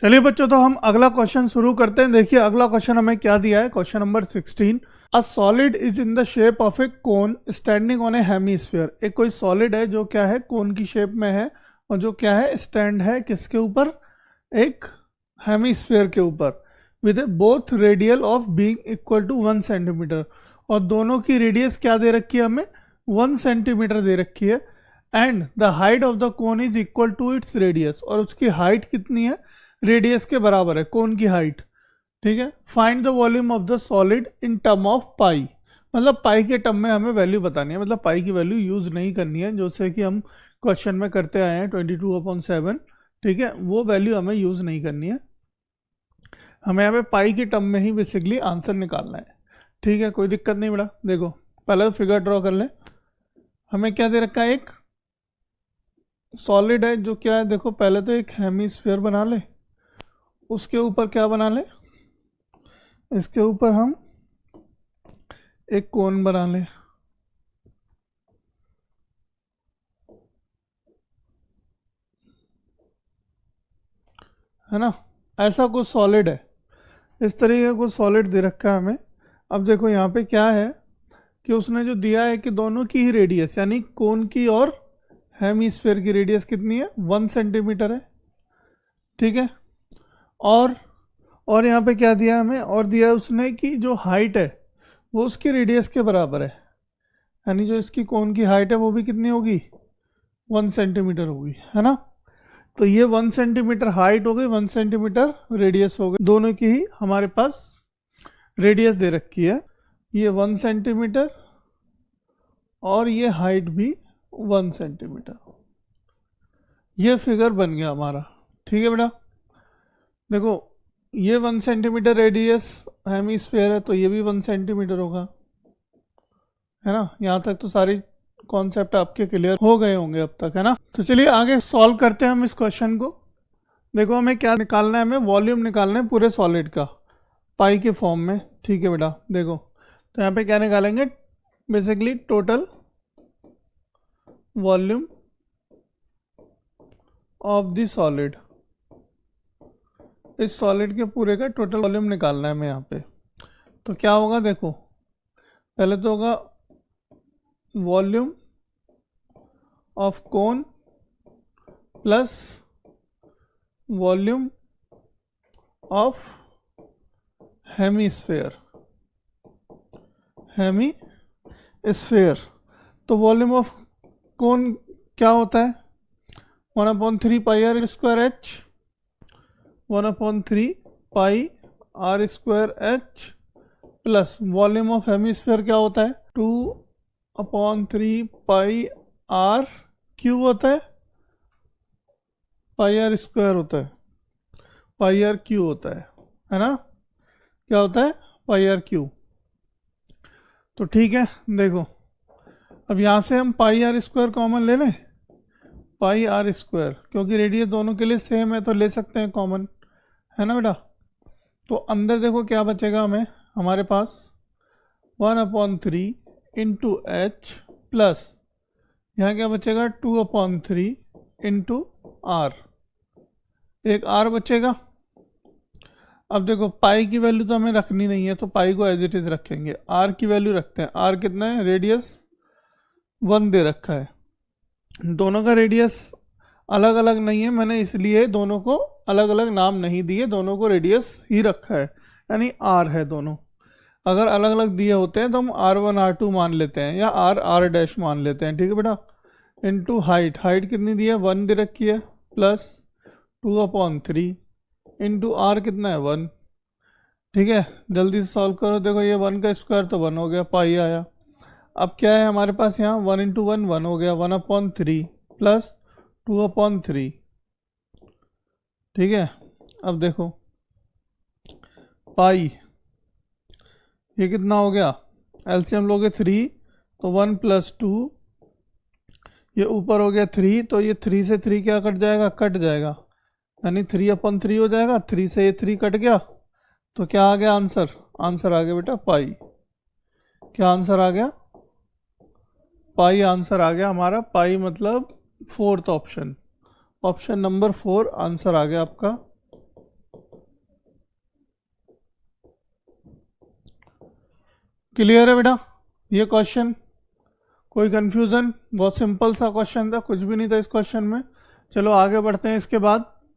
चलिए बच्चों, तो हम अगला क्वेश्चन शुरू करते हैं। देखिए अगला क्वेश्चन हमें क्या दिया है, question number 16। A solid is in the shape of A cone standing on A hemisphere. एक कोई सॉलिड है जो क्या है, कोन की शेप में है, और जो क्या है, स्टैंड है किसके ऊपर, एक हेमीस्फीयर के ऊपर, with both radial of being equal to 1 centimetre. और दोनों की रेडियस क्या दे रखी है हमें, 1 सेंटीमीटर दे रखी है। And the height of the cone is equal to its radius, और उसकी हाइट कितनी है, रेडियस के बराबर है कोन की हाइट। ठीक है, find the volume of the solid in term of pi. मतलब पाई के टर्म में हमें वैल्यू बतानी है, मतलब पाई की वैल्यू यूज नहीं करनी है, जैसे कि हम क्वेश्चन में करते आए हैं 22/7। ठीक है, वो वैल्यू हमें यूज नहीं करनी है, हमें यहाँ पे पाई के टर्म में ही बेसिकली आंसर निकालना है। ठीक है, कोई दिक्कत नहीं बेटा। देखो पहले फिगर ड्रॉ कर ले। हमें क्या दे रखा है, एक सॉलिड है जो क्या है, देखो पहले तो एक हेमीस्फीयर बना ले, उसके ऊपर क्या बना ले, इसके ऊपर हम एक कोन बना ले। है ना, ऐसा कुछ सॉलिड है, इस तरीके का कुछ सॉलिड दे रखा है हमें। अब देखो यहाँ पे क्या है कि उसने जो दिया है कि दोनों की ही रेडियस, यानी कोन की और हेमीस्फीयर की रेडियस कितनी है, 1 सेंटीमीटर है। ठीक है, और यहाँ पे क्या दिया हमें, और दिया उसने कि जो हाइट है वो उसकी रेडियस के बराबर है, यानी जो इसकी कोन की हाइट है वो भी कितनी होगी, 1 सेंटीमीटर होगी। है ना, तो ये 1 सेंटीमीटर हाइट हो गई, 1 सेंटीमीटर रेडियस हो गई, दोनों की ही हमारे पास रेडियस दे रखी है। ये 1 सेंटीमीटर और ये हाइट भी 1 सेंटीमीटर। ये फिगर बन गया हमारा। ठीक है बेटा, देखो ये 1 सेंटीमीटर रेडियस हेमीस्फीयर है, तो ये भी 1 सेंटीमीटर होगा। है ना, यहाँ तक तो सारी कॉन्सेप्ट आपके क्लियर हो गए होंगे अब तक। है ना, तो चलिए आगे सॉल्व करते हैं हम इस क्वेश्चन को। देखो हमें क्या निकालना है, हमें वॉल्यूम निकालना है पूरे सॉलिड का पाई के फॉर्म में। ठीक है बेटा, देखो तो यहाँ पे क्या निकालेंगे, basically total volume of the solid. इस सॉलिड के पूरे का टोटल वॉल्यूम निकालना है हमें यहाँ पे। तो क्या होगा, देखो पहले तो होगा volume of cone plus volume of hemisphere. Hemisphere, तो वॉल्यूम ऑफ कोन क्या होता है, 1/3 pi R square H, 1/3 pi R square H, plus volume of hemisphere क्या होता है, 2/3 पाई आर क्यूब होता है, पाई आर स्क्वायर होता है, पाई आर क्यू होता है ना, क्या होता है, पाई आर क्यू। तो ठीक है, देखो अब यहाँ से हम पाई आर स्क्वायर कॉमन ले लें, पाई आर स्क्वायर, क्योंकि रेडियस दोनों के लिए सेम है तो ले सकते हैं कॉमन। है ना बेटा, तो अंदर देखो क्या बचेगा हमें, हमारे पास 1/3 इंटू एच, प्लस यहाँ क्या बचेगा 2/3 इंटू आर, एक आर बचेगा। अब देखो पाई की वैल्यू तो हमें रखनी नहीं है, तो पाई को एज इट इज रखेंगे, आर की वैल्यू रखते हैं। आर कितना है, रेडियस 1 दे रखा है, दोनों का रेडियस अलग अलग नहीं है, मैंने इसलिए दोनों को अलग अलग नाम नहीं दिए, दोनों को रेडियस ही रखा है, यानी आर है दोनों। अगर अलग अलग दिए होते हैं तो हम R1 R2 मान लेते हैं, या R डैश मान लेते हैं। ठीक है बेटा, इनटू हाइट, हाइट कितनी दी है, 1 दे रखी है, प्लस 2/3 इंटू आर कितना है, 1। ठीक है, जल्दी से सॉल्व करो। देखो ये 1 का स्क्वायर तो 1 हो गया, पाई आया। अब क्या है हमारे पास यहाँ, 1 इंटू 1 1 हो गया, 1/3 प्लस 2/3। ठीक है, अब देखो पाई, ये कितना हो गया, एलसीएम लोगे 3, तो 1 + 2, ये ऊपर हो गया 3, तो ये 3 से 3 क्या कट जाएगा, कट जाएगा, यानी 3/3 हो जाएगा। 3 से ये 3 कट गया, तो क्या आ गया आंसर, आंसर आ गया बेटा पाई। क्या आंसर आ गया, पाई आंसर आ गया हमारा। पाई मतलब 4th option, option number 4 answer आ गया आपका क्लियर है बेटा ये क्वेश्चन? कोई कंफ्यूजन? बहुत सिंपल सा क्वेश्चन था, कुछ भी नहीं था इस क्वेश्चन में। चलो आगे बढ़ते हैं इसके बाद।